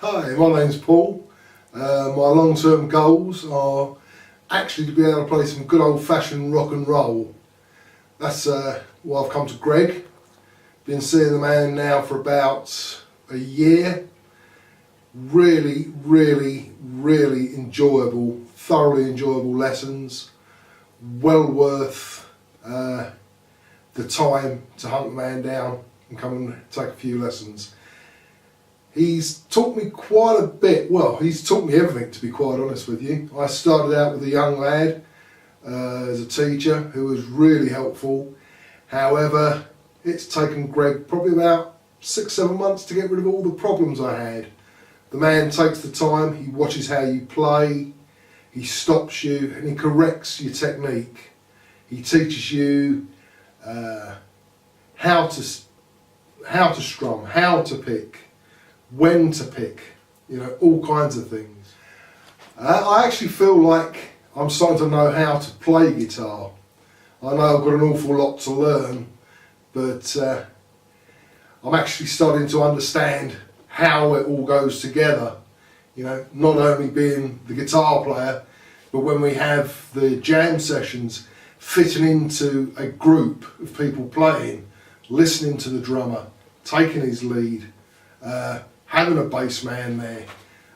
Hi, my name's Paul. My long-term goals are actually to be able to play some good old-fashioned rock and roll. That's why I've come to Greg. Been seeing the man now for about a year. Really enjoyable, thoroughly enjoyable lessons. Well worth the time to hunt the man down and come and take a few lessons. He's taught me quite a bit. Well, he's taught me everything, to be quite honest with you. I started out with a young lad as a teacher who was really helpful. However, it's taken Greg probably about 6-7 months to get rid of all the problems I had. The man takes the time, he watches how you play, he stops you and he corrects your technique. He teaches you how to strum, how to pick, when to pick, you know, all kinds of things. I actually feel like I'm starting to know how to play guitar. I know I've got an awful lot to learn, but I'm actually starting to understand how it all goes together. You know, not only being the guitar player, but when we have the jam sessions, fitting into a group of people playing, listening to the drummer, taking his lead, having a bass man there.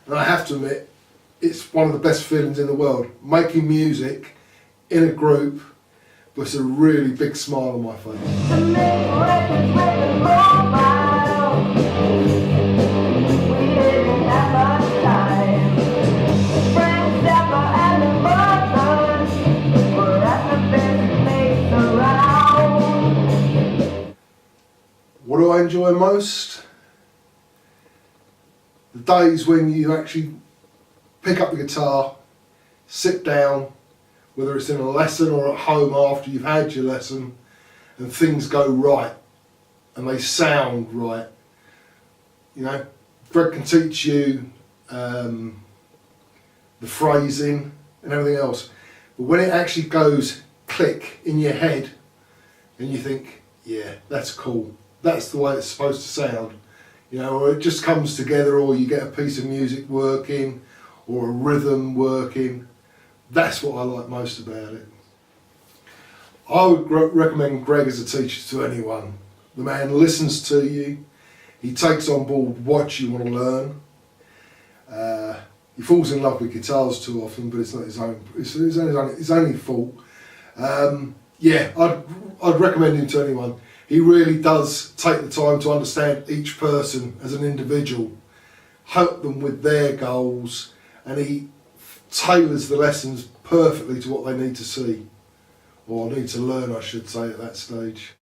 And I have to admit, it's one of the best feelings in the world. Making music in a group puts a really big smile on my face. What do I enjoy most? The days when you actually pick up the guitar, sit down, whether it's in a lesson or at home after you've had your lesson, and things go right and they sound right. You know, Greg can teach you the phrasing and everything else, but when it actually goes click in your head and you think, yeah, that's cool, that's the way it's supposed to sound, you know, or it just comes together, or you get a piece of music working or a rhythm working. That's what I like most about it. I would recommend Greg as a teacher to anyone. The man listens to you, he takes on board what you want to learn. He falls in love with guitars too often, but it's not his own. It's his only fault. Yeah, I'd recommend him to anyone. He really does take the time to understand each person as an individual, help them with their goals, and he tailors the lessons perfectly to what they need to see, or need to learn, I should say, at that stage.